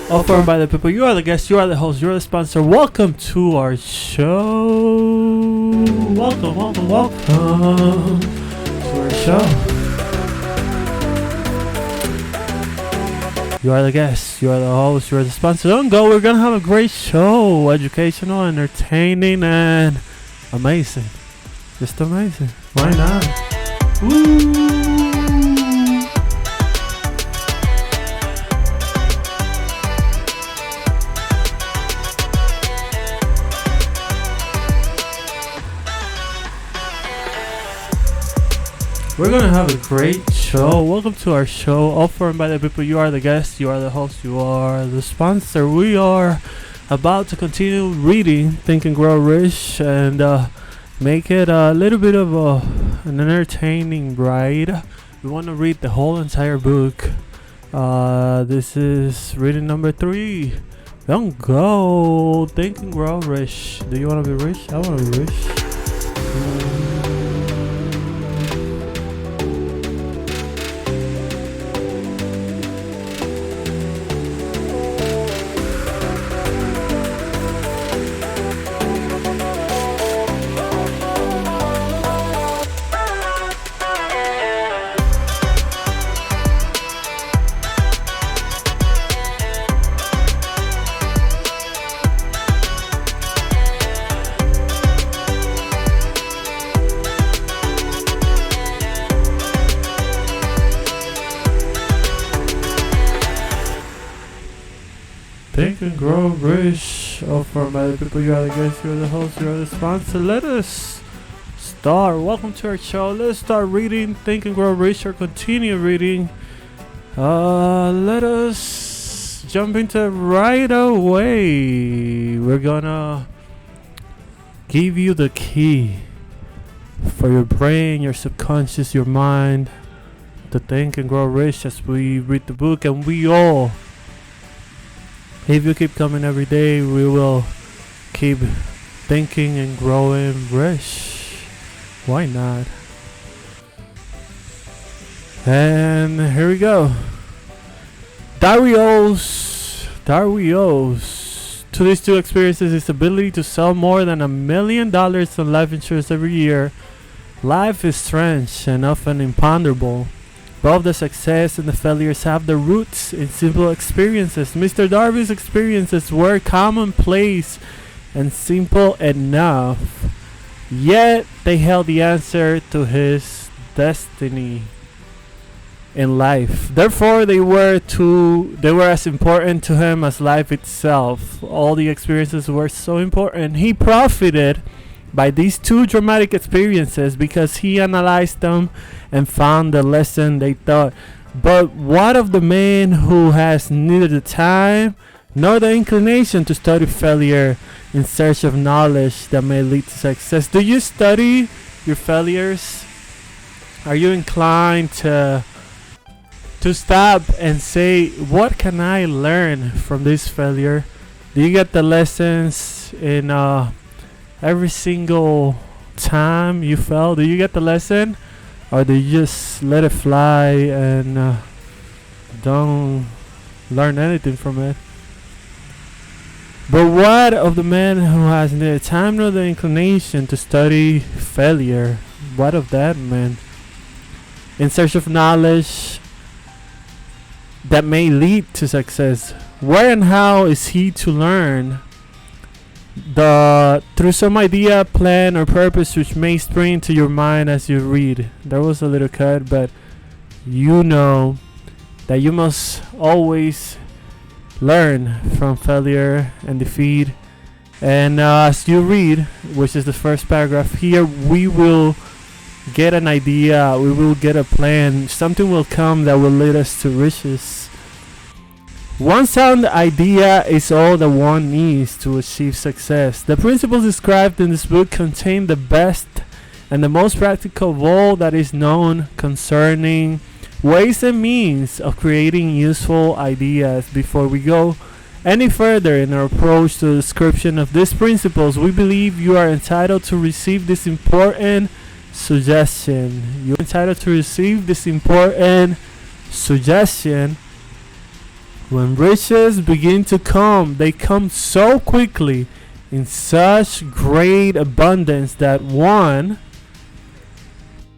Offered by the people. You are the guest, you are the host, you are the sponsor. Welcome to our show. Welcome to our show. You are the guest, you are the host, you are the sponsor. Don't go, we're gonna have a great show. Educational, entertaining, and amazing. Just amazing. Why not? Woo! We're gonna have a great show. Welcome to our show, offered by the people. You are the guest, you are the host, you are the sponsor. We are about to continue reading Think and Grow Rich and make it a little bit of an entertaining ride. We want to read the whole entire book. This is reading number 3. Don't go. Think and Grow Rich. Do you want to be rich? I want to be rich. Think and Grow Rich, offered by the people. You are the guest, you are the host, you are the sponsor. Let us start. Welcome to our show. Let's start reading Think and Grow Rich, or continue reading. Let us jump into it right away. We're gonna give you the key for your brain, your subconscious, your mind to think and grow rich as we read the book. And we all, if you keep coming every day, we will keep thinking and growing rich. Why not? And here we go. Darius to these two experiences his ability to sell more than $1 million in life insurance every year. Life is strange and often imponderable. Both the success and the failures have their roots in simple experiences. Mr. Darby's experiences were commonplace and simple enough, yet they held the answer to his destiny in life. Therefore, they were as important to him as life itself. All the experiences were so important. He profited by these two dramatic experiences because he analyzed them and found the lesson they taught. But what of the man who has neither the time nor the inclination to study failure in search of knowledge that may lead to success? Do you study your failures? Are you inclined to stop and say, what can I learn from this failure? Do you get the lessons in every single time you fail? Do you get the lesson? Or do you just let it fly and don't learn anything from it? But what of the man who has neither time nor the inclination to study failure? What of that man? In search of knowledge that may lead to success, where and how is he to learn through some idea, plan, or purpose which may spring into your mind as you read? There was a little cut, but you know that you must always learn from failure and defeat. And as you read, which is the first paragraph here, we will get an idea, we will get a plan, something will come that will lead us to riches. One sound idea is all that one needs to achieve success. The principles described in this book contain the best and the most practical of all that is known concerning ways and means of creating useful ideas. Before we go any further in our approach to the description of these principles, we believe you are entitled to receive this important suggestion. You're entitled to receive this important suggestion When riches begin to come, they come so quickly in such great abundance that one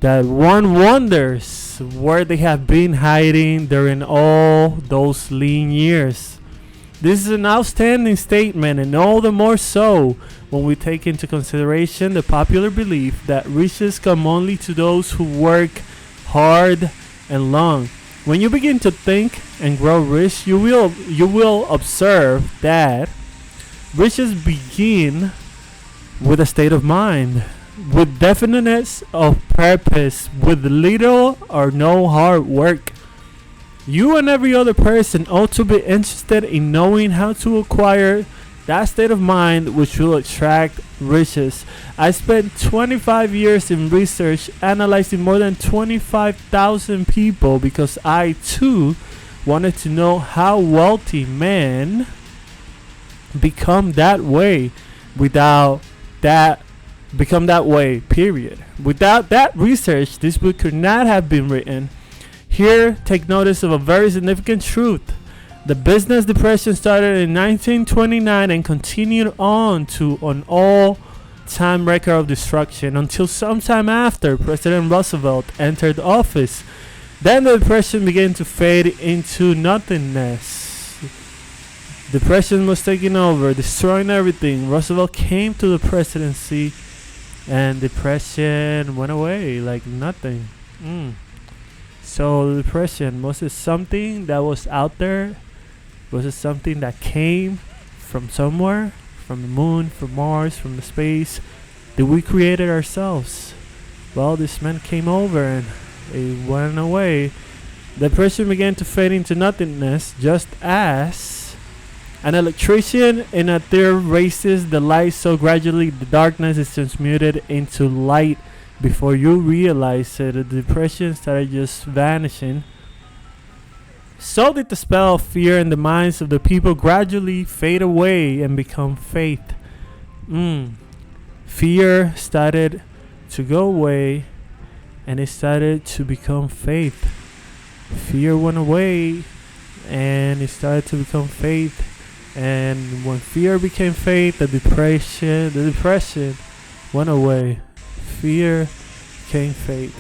wonders where they have been hiding during all those lean years. This is an outstanding statement, and all the more so when we take into consideration the popular belief that riches come only to those who work hard and long. When you begin to think and grow rich, you will observe that riches begin with a state of mind, with definiteness of purpose, with little or no hard work. You and every other person ought to be interested in knowing how to acquire that state of mind which will attract riches. I spent 25 years in research analyzing more than 25,000 people because I too wanted to know how wealthy men become that way period. Without that research, this book could not have been written. Here, take notice of a very significant truth. The business depression started in 1929 and continued on to an all-time record of destruction until sometime after President Roosevelt entered office. Then the depression began to fade into nothingness. Depression was taking over, destroying everything. Roosevelt came to the presidency and depression went away like nothing. So depression, was it something that was out there? Was it something that came from somewhere? From the moon, from Mars, from the space? Did we create it ourselves? Well, this man came over and it went away. Depression began to fade into nothingness, just as an electrician in a tire raises the light, so gradually the darkness is transmuted into light. Before you realize it, the depression started just vanishing. So did the spell of fear in the minds of the people gradually fade away and become faith. Fear started to go away and it started to become faith. Fear went away and it started to become faith. And when fear became faith, the depression went away. Fear became faith.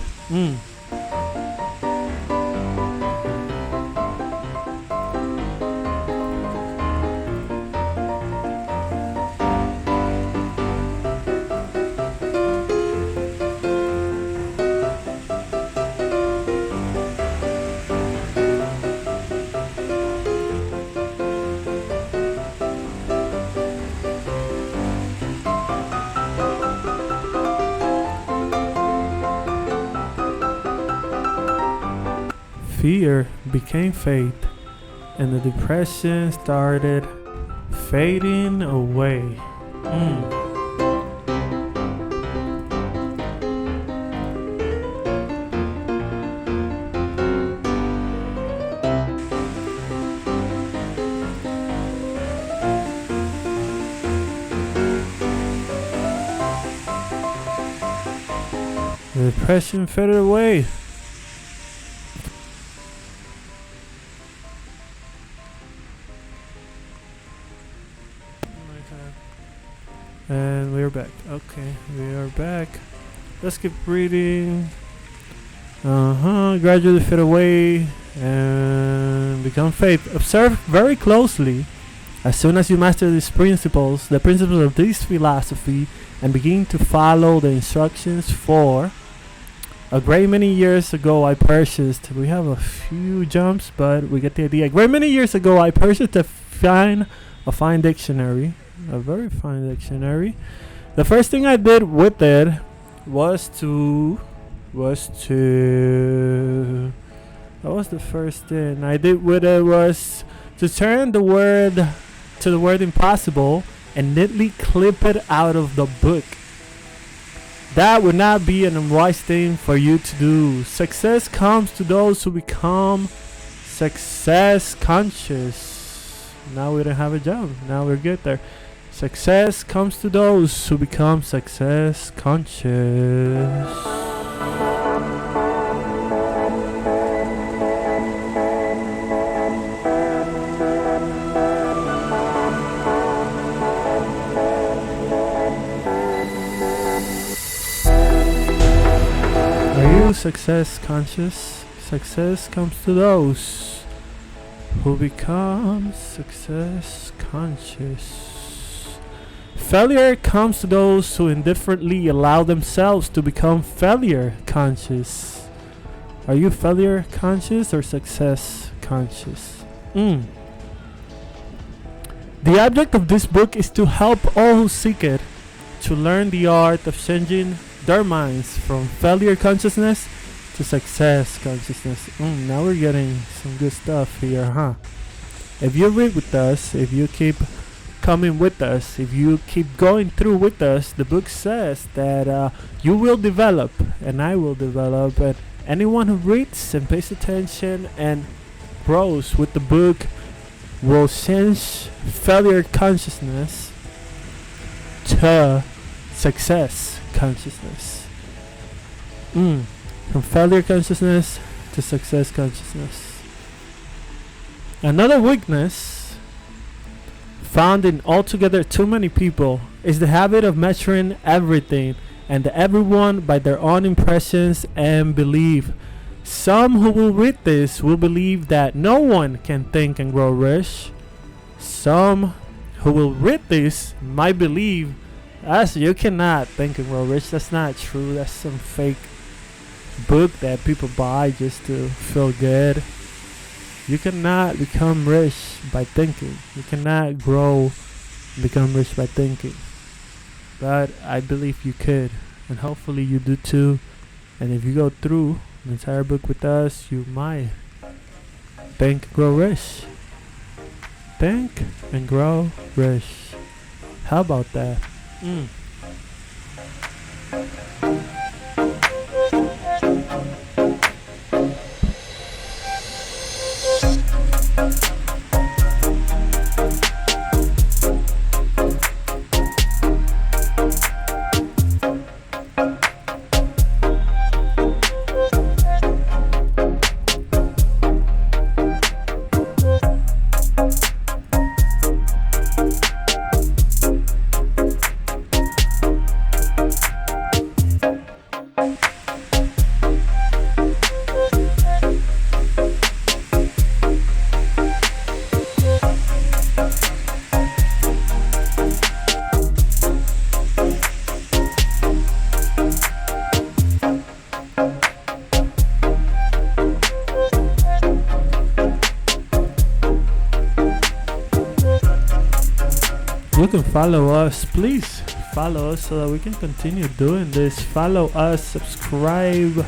Fear became faith, and the depression started fading away. The depression faded away. And we're back. Okay, we are back. Let's keep reading. Gradually fade away and become faith. Observe very closely. As soon as you master these principles, the principles of this philosophy, and begin to follow the instructions for a great many years ago I purchased, we have a few jumps, but we get the idea. A great many years ago I purchased a fine dictionary. A very fine dictionary. The first thing I did with it was the first thing I did with it was to turn the word to the word impossible and neatly clip it out of the book. That would not be an unwise thing for you to do. Success comes to those who become success conscious. Now we don't have a job. Now we're good there. Success comes to those who become success conscious. success conscious. Success comes to those who become success conscious. Failure comes to those who indifferently allow themselves to become failure conscious. Are you failure conscious or success conscious? The object of this book is to help all who seek it to learn the art of changing their minds from failure consciousness to success consciousness. Now we're getting some good stuff here, huh? If you read with us, if you keep coming with us, if you keep going through with us, the book says that you will develop, and I will develop, and anyone who reads and pays attention and grows with the book will change failure consciousness to success consciousness. From failure consciousness to success consciousness. Another weakness found in altogether too many people is the habit of measuring everything and everyone by their own impressions and belief. Some who will read this will believe that no one can think and grow rich. Some who will read this might believe as you cannot think and grow rich. That's not true. That's some fake book that people buy just to feel good. You cannot become rich by thinking. You cannot grow and become rich by thinking. But I believe you could, and hopefully you do too. And if you go through the entire book with us, you might think and grow rich. Think and grow rich. How about that? You can follow us, please follow us so that we can continue doing this. Follow us, subscribe,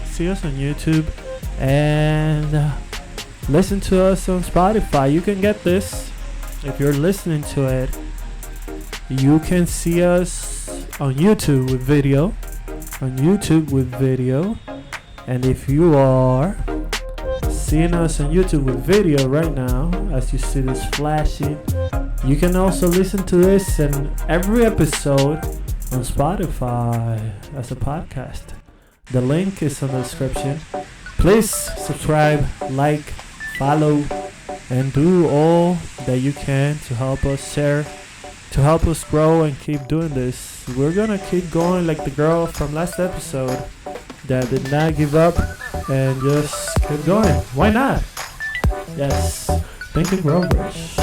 see us on YouTube, and listen to us on Spotify. You can get this if you're listening to it. You can see us on YouTube with video, and if you are seeing us on YouTube with video right now, as you see this flashing, you can also listen to this and every episode on Spotify as a podcast. The link is in the description. Please subscribe, like, follow, and do all that you can to help us share, to help us grow and keep doing this. We're gonna keep going like the girl from last episode that did not give up and just keep going. Why not? Yes. Think and grow rich.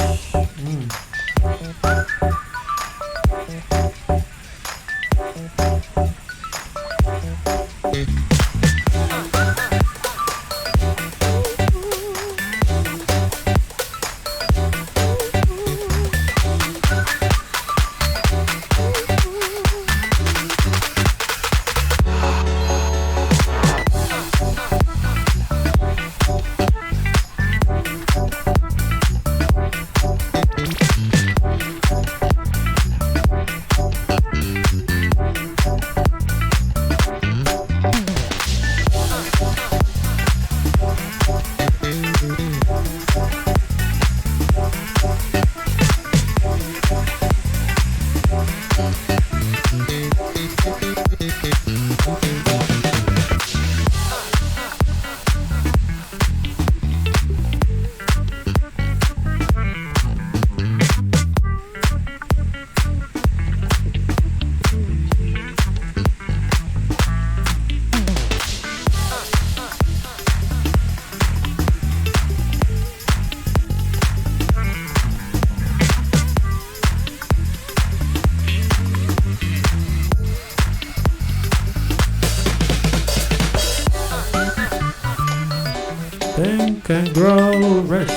Rish.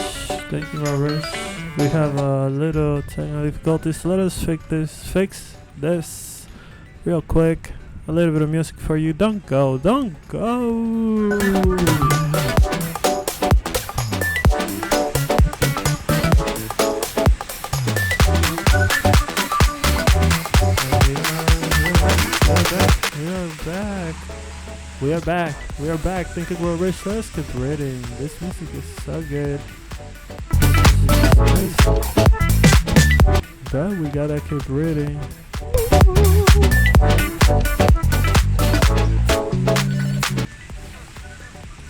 Thank you, Rish. We have a little technical difficulties. Let us fix this real quick. A little bit of music for you. Don't go. Don't go. We are back. Thinking we're rich. Let's keep reading. This music is so good. But we gotta keep reading.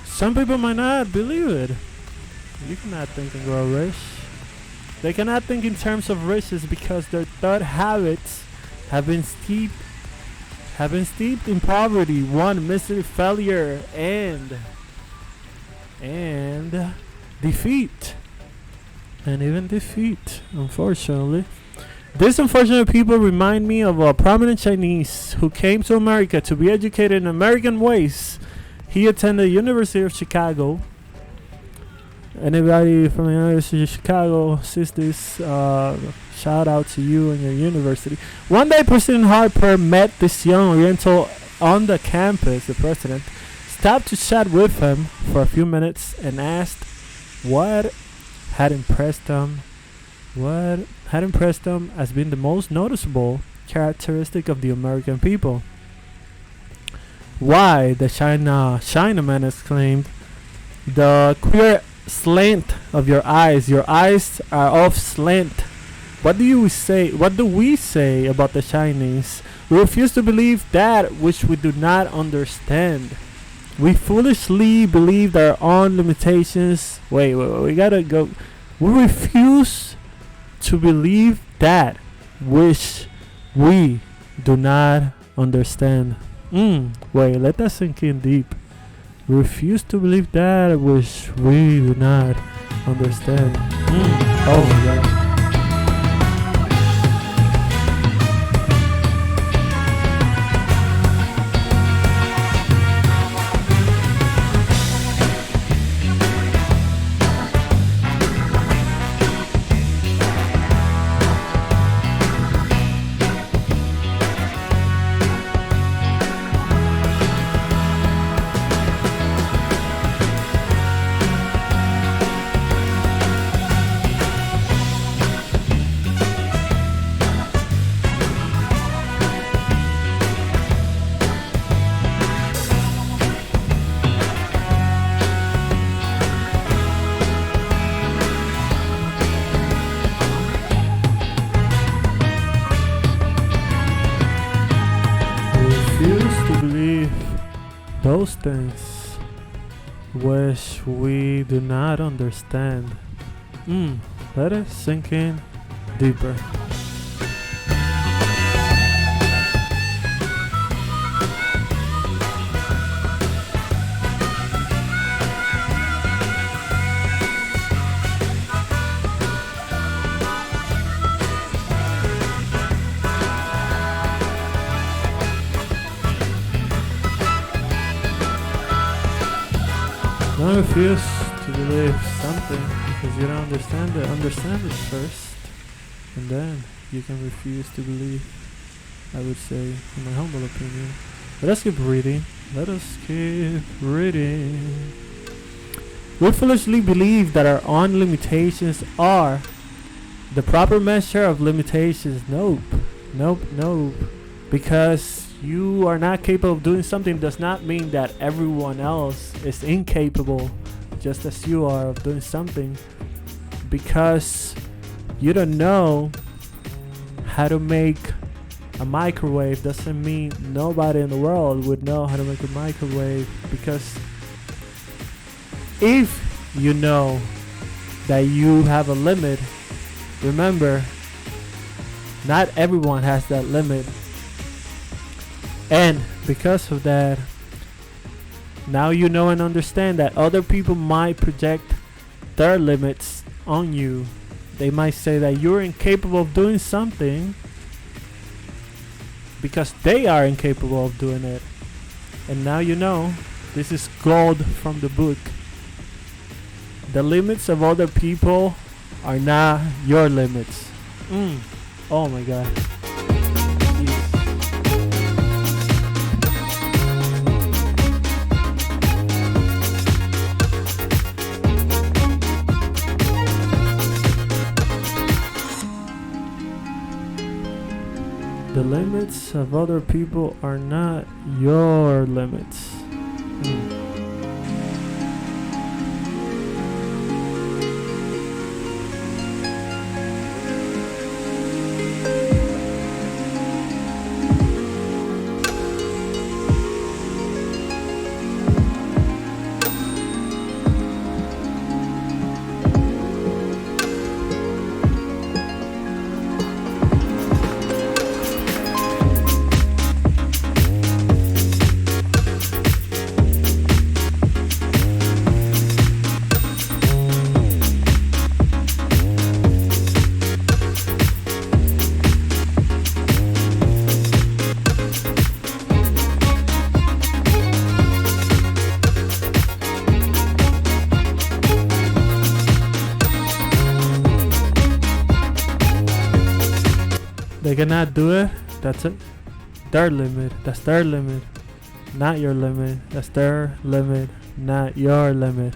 Some people might not believe it. You cannot think and grow rich. They cannot think in terms of riches because their thought habits have been steeped in poverty, misery, failure, and defeat. And even defeat, unfortunately. These unfortunate people remind me of a prominent Chinese who came to America to be educated in American ways. He attended the University of Chicago. Anybody from the University of Chicago sees this, shout out to you and your university. One day, President Harper met this young Oriental on the campus. The president stopped to chat with him for a few minutes and asked what had impressed him as being the most noticeable characteristic of the American people. Why, the Chinaman exclaimed, the queer slant of your eyes are off slant. What do we say about the Chinese? We refuse to believe that which we do not understand. We foolishly believe our own limitations. Wait, we gotta go. We refuse to believe that which we do not understand. Wait, let that sink in deep. We refuse to believe that which we do not understand. Oh my God. Those things which we do not understand. Let us sink in deeper. Don't refuse to believe something because you don't understand it. Understand it first, and then you can refuse to believe, I would say, in my humble opinion. Let us keep reading. We foolishly believe that our own limitations are the proper measure of limitations. Nope. Because you are not capable of doing something does not mean that everyone else is incapable just as you are of doing something. Because you don't know how to make a microwave doesn't mean nobody in the world would know how to make a microwave. Because if you know that you have a limit, remember, not everyone has that limit. And because of that, now you know and understand that other people might project their limits on you. They might say that you're incapable of doing something because they are incapable of doing it. And now you know, this is gold from the book. The limits of other people are not your limits. Oh my god. The limits of other people are not your limits. They cannot do it. That's it. Their limit. That's their limit. Not your limit. That's their limit. Not your limit.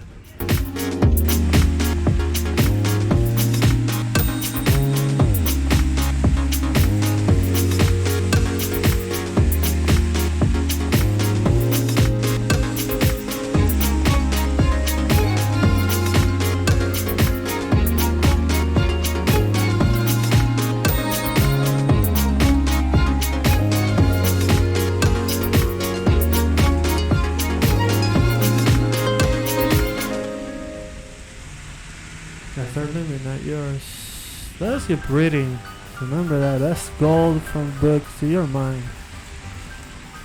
Let's keep reading. Remember that. That's gold from books to your mind.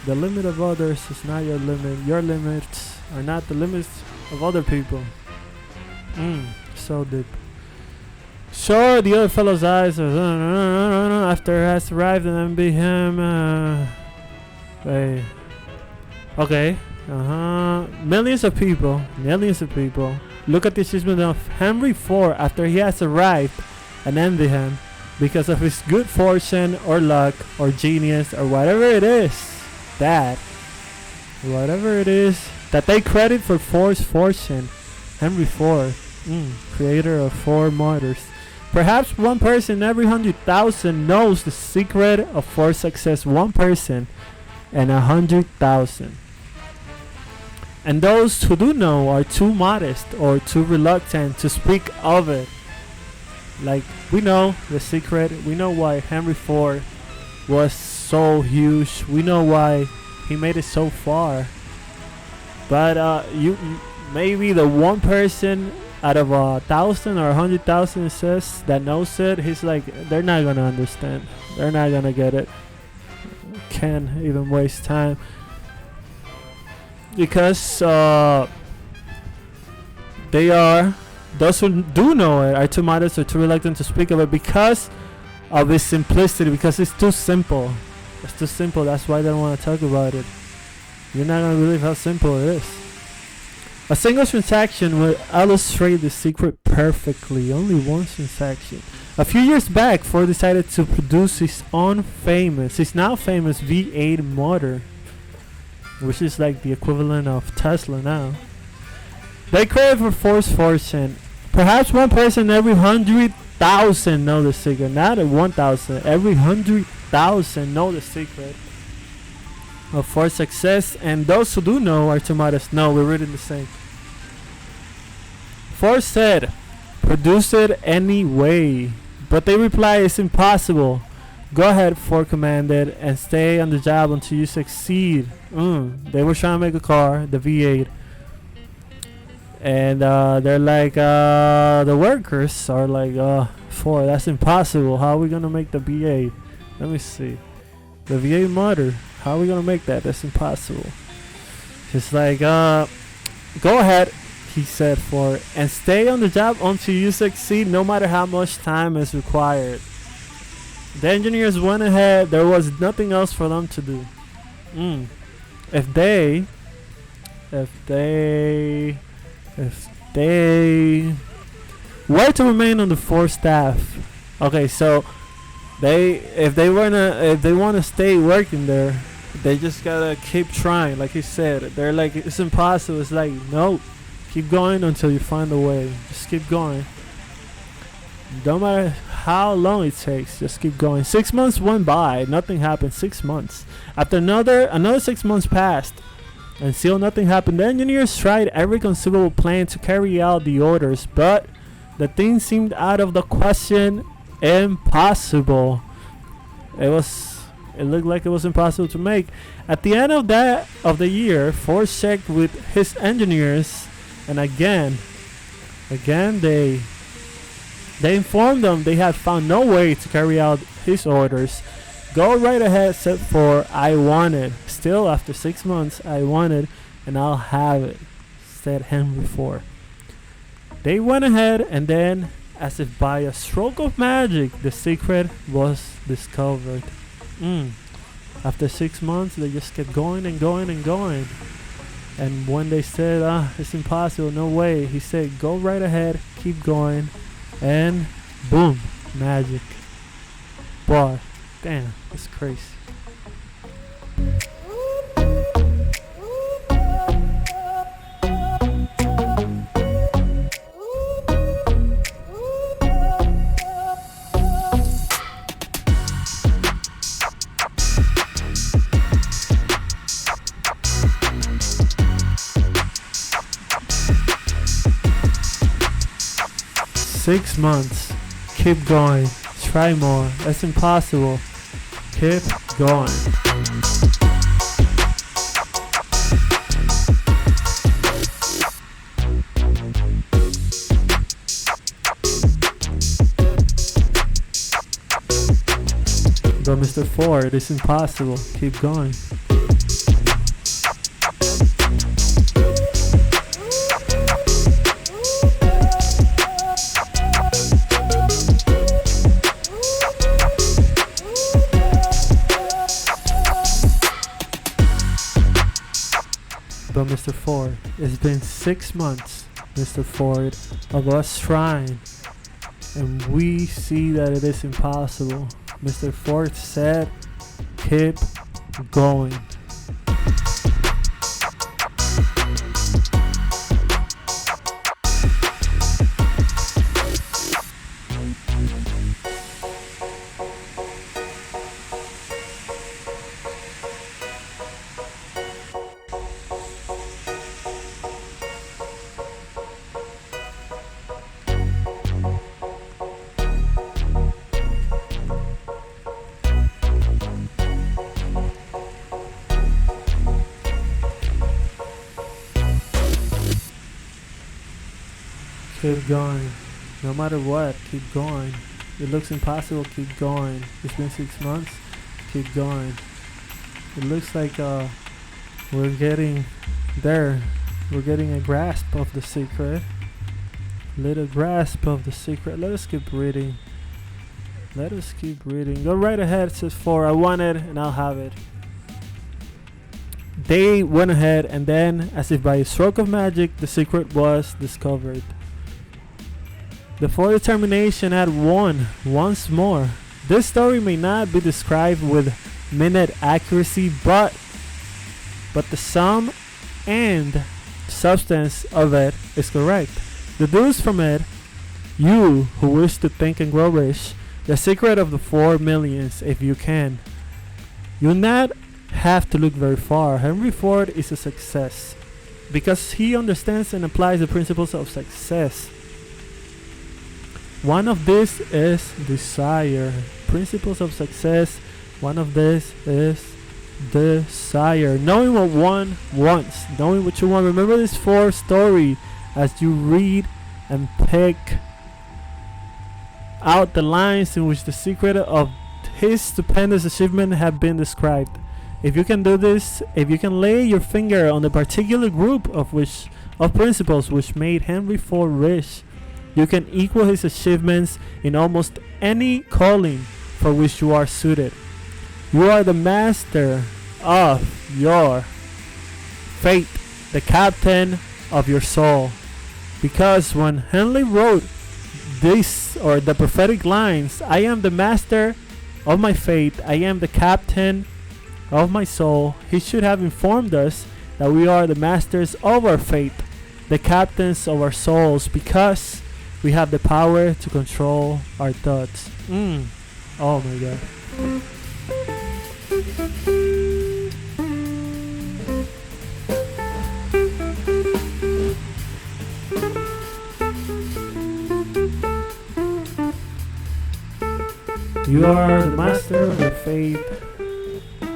The limit of others is not your limit. Your limits are not the limits of other people. So deep. Sure, the other fellow's eyes after it has arrived and then be him. Hey. Okay. Millions of people look at the achievement of Henry IV after he has arrived and envy him because of his good fortune or luck or genius or whatever it is that they credit for Ford's fortune. Henry IV, creator of 4 martyrs. Perhaps one person in every 100,000 knows the secret of Ford's success. One person in 100,000. And those who do know are too modest or too reluctant to speak of it. Like, we know the secret. We know why Henry IV was so huge. We know why he made it so far. But you maybe the one person out of 1,000 or 100,000 says that knows it. He's like, they're not gonna understand. They're not gonna get it. Can't even waste time because they are. Those who do know it are too modest or too reluctant to speak of it because of its simplicity, because it's too simple. It's too simple. That's why they don't want to talk about it. You're not going to believe how simple it is. A single transaction will illustrate the secret perfectly. Only one transaction. A few years back, Ford decided to produce his now famous V8 motor, which is like the equivalent of Tesla now. They crave for Ford's fortune. Perhaps one person every 100,000 know the secret. Not at 1,000. Every 100,000 know the secret of Ford's success. And those who do know are too modest. No, we're reading the same. Ford said, produce it anyway. But they reply, it's impossible. Go ahead, Ford commanded, and stay on the job until you succeed. They were trying to make a car, the V8. And they're like, the workers are like, Ford, that's impossible. How are we going to make the V8? Let me see. The V8 motor, how are we going to make that? That's impossible. It's like, go ahead, he said, Ford, and stay on the job until you succeed, no matter how much time is required. The engineers went ahead. There was nothing else for them to do. If They were to remain on the Ford staff. Okay, so if they want to stay working there, they just gotta keep trying. Like he said, they're like, it's impossible. It's like, no, keep going until you find a way. Just keep going. No matter how long it takes, just keep going. 6 months went by, nothing happened. 6 months. After another 6 months passed, and still nothing happened. The engineers tried every conceivable plan to carry out the orders, but the thing seemed out of the question, impossible. It looked like it was impossible to make. At the end of the year, Ford checked with his engineers, and again they informed them they had found no way to carry out his orders. Go right ahead, said Ford. I want it. Still, after 6 months, I want it, and I'll have it, said Henry Ford. They went ahead, and then, as if by a stroke of magic, the secret was discovered. After 6 months, they just kept going and going and going. And when they said, it's impossible, no way, he said, go right ahead, keep going. And boom, magic. Boy, damn, it's crazy. Six months. Keep going. Try more. That's impossible. Keep going. But Mr. Ford, it's impossible. Keep going. But Mr. Ford, it's been 6 months, Mr. Ford, of us trying, and we see that it is impossible. Mr. Ford said, keep going. Keep going. No matter what, keep going. It looks impossible, keep going. It's been 6 months, keep going. It looks like we're getting there. We're getting a grasp of the secret. Little grasp of the secret. Let us keep reading. Let us keep reading. Go right ahead, says 4. I want it and I'll have it. They went ahead, and then, as if by a stroke of magic, the secret was discovered. The Ford determination had won once more. This story may not be described with minute accuracy, but the sum and substance of it is correct. Deduce from it, you who wish to think and grow rich, the secret of the 4 millions, if you can. You'll not have to look very far. Henry Ford is a success because he understands and applies the principles of success. One of these is desire. Principles of success. One of this is desire. Knowing what one wants. Knowing what you want. Remember this 4 story as you read and pick out the lines in which the secret of his stupendous achievement have been described. If you can do this, if you can lay your finger on the particular group of principles which made Henry Ford rich, you can equal his achievements in almost any calling for which you are suited. You are the master of your fate, the captain of your soul. Because when Henley wrote this, or the prophetic lines, I am the master of my fate, I am the captain of my soul, he should have informed us that we are the masters of our fate, the captains of our souls, because we have the power to control our thoughts. Oh my god. You are the master of your fate,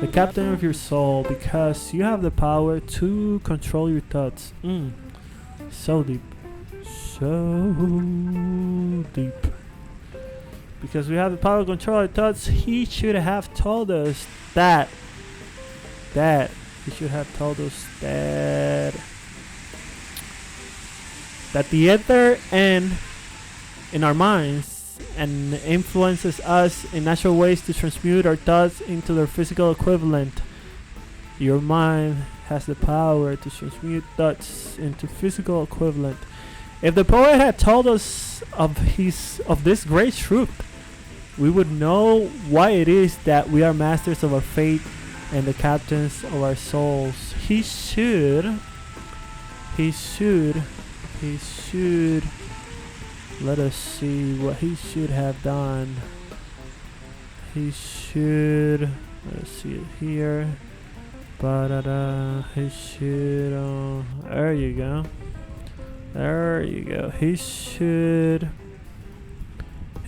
the captain of your soul, because you have the power to control your thoughts. So deep. So deep. Because we have the power to control our thoughts, he should have told us that. He should have told us that the ether and in our minds and influences us in natural ways to transmute our thoughts into their physical equivalent. Your mind has the power to transmute thoughts into physical equivalent. If the poet had told us of this great truth, we would know why it is that we are masters of our fate and the captains of our souls. He should let us see what he should have done. He should, let's see it here. He should, there you go. He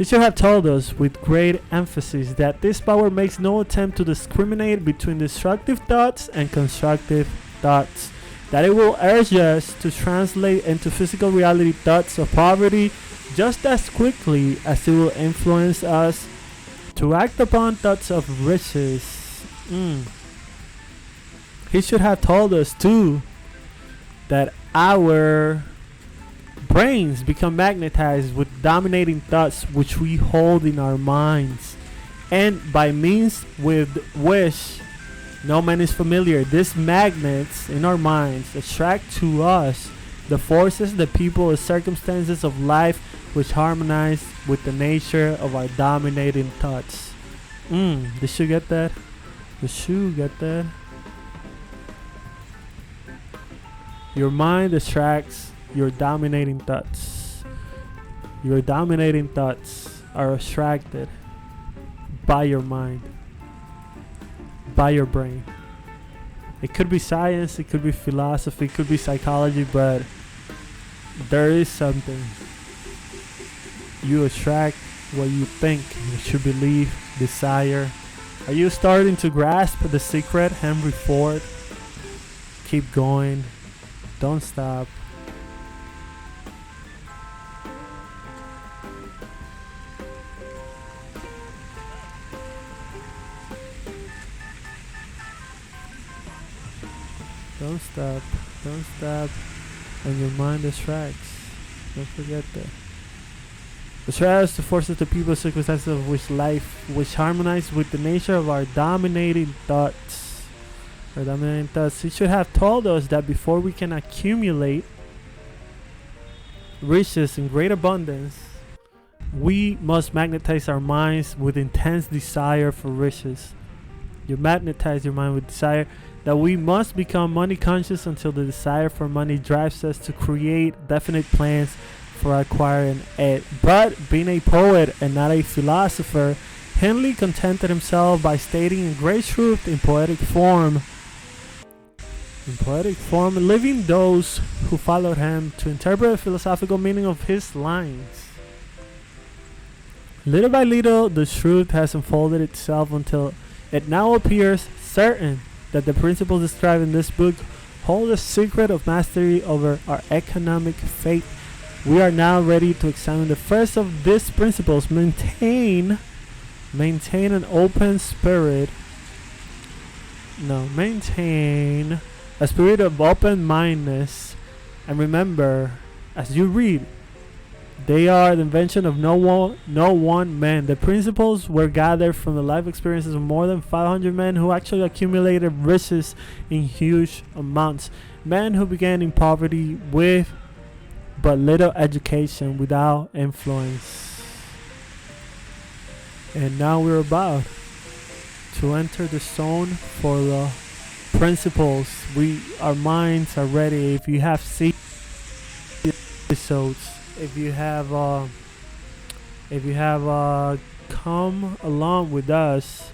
should have told us with great emphasis that this power makes no attempt to discriminate between destructive thoughts and constructive thoughts. That it will urge us to translate into physical reality thoughts of poverty just as quickly as it will influence us to act upon thoughts of riches. He should have told us too that our brains become magnetized with dominating thoughts which we hold in our minds, and by means with which no man is familiar. These magnets in our minds attract to us the forces, the people, the circumstances of life which harmonize with the nature of our dominating thoughts. Did you get that? Your mind attracts your dominating thoughts. Your dominating thoughts are attracted by your mind, by your brain. It could be science, it could be philosophy, it could be psychology, but there is something. You attract what you think, what you believe, desire. Are you starting to grasp the secret, Henry Ford? Keep going. Don't stop. Don't stop, and your mind distracts. Don't forget that. The trials, the forces, the people, circumstances of which life, which harmonize with the nature of our dominating thoughts. He should have told us that before we can accumulate riches in great abundance, we must magnetize our minds with intense desire for riches. You magnetize your mind with desire. That we must become money conscious until the desire for money drives us to create definite plans for acquiring it. But being a poet and not a philosopher, Henley contented himself by stating a great truth in poetic form. Leaving those who followed him to interpret the philosophical meaning of his lines. Little by little, the truth has unfolded itself until it now appears certain that the principles described in this book hold the secret of mastery over our economic fate. We are now ready to examine the first of these principles. Maintain an open spirit. Maintain a spirit of open-mindedness. And remember, as you read, they are the invention of no one man. The principles were gathered from the life experiences of more than 500 men who actually accumulated riches in huge amounts. Men who began in poverty with but little education without influence. And now we're about to enter the zone for the principles. Our minds are ready. If you have seen episodes, if you have come along with us,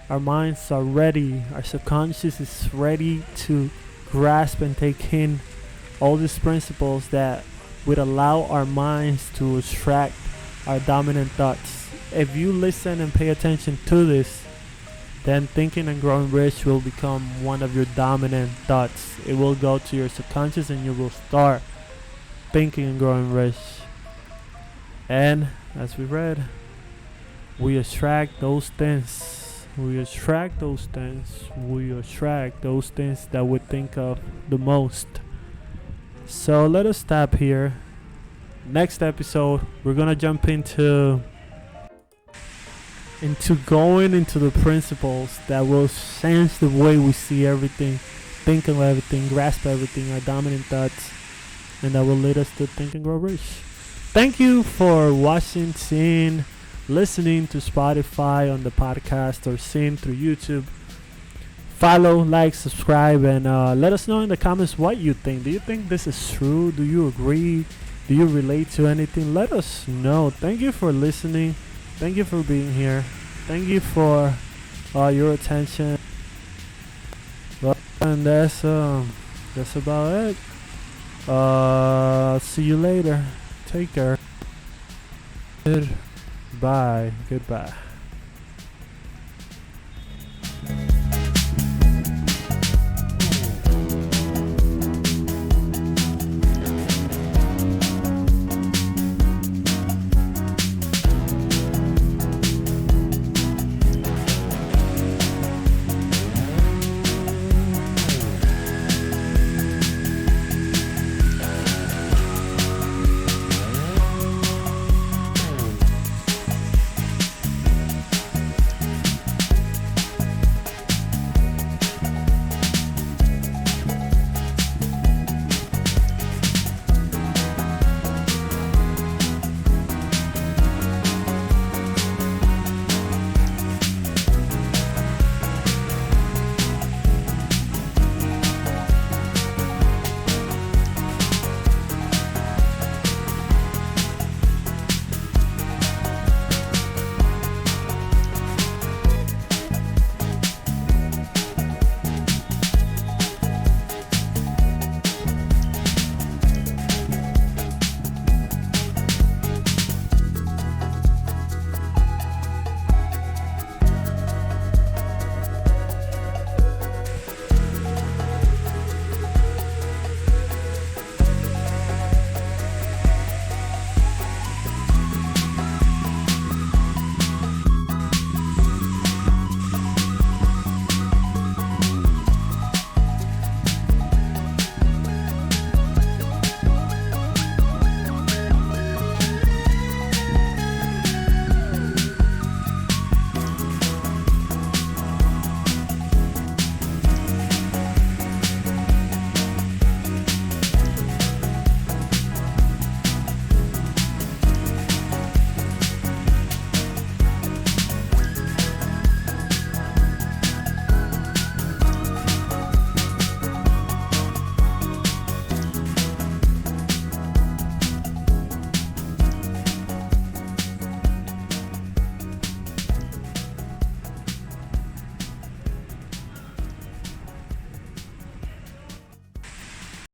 our minds are ready. Our subconscious is ready to grasp and take in all these principles that would allow our minds to extract our dominant thoughts. If you listen and pay attention to this, then thinking and growing rich will become one of your dominant thoughts. It will go to your subconscious and you will start thinking and growing rich. And as we read, we attract those things. We attract those things. We attract those things that we think of the most. So let us stop here. Next episode, we're gonna jump into going into the principles that will change the way we see everything, think of everything, grasp everything, our dominant thoughts, and that will lead us to think and grow rich. Thank you for watching, seeing, listening to Spotify on the podcast, or seeing through YouTube. Follow, like, subscribe, and let us know in the comments what you think. Do you think this is true? Do you agree? Do you relate to anything? Let us know. Thank you for listening. Thank you for being here. Thank you for your attention. Well, and that's about it. See you later. Take care. Goodbye.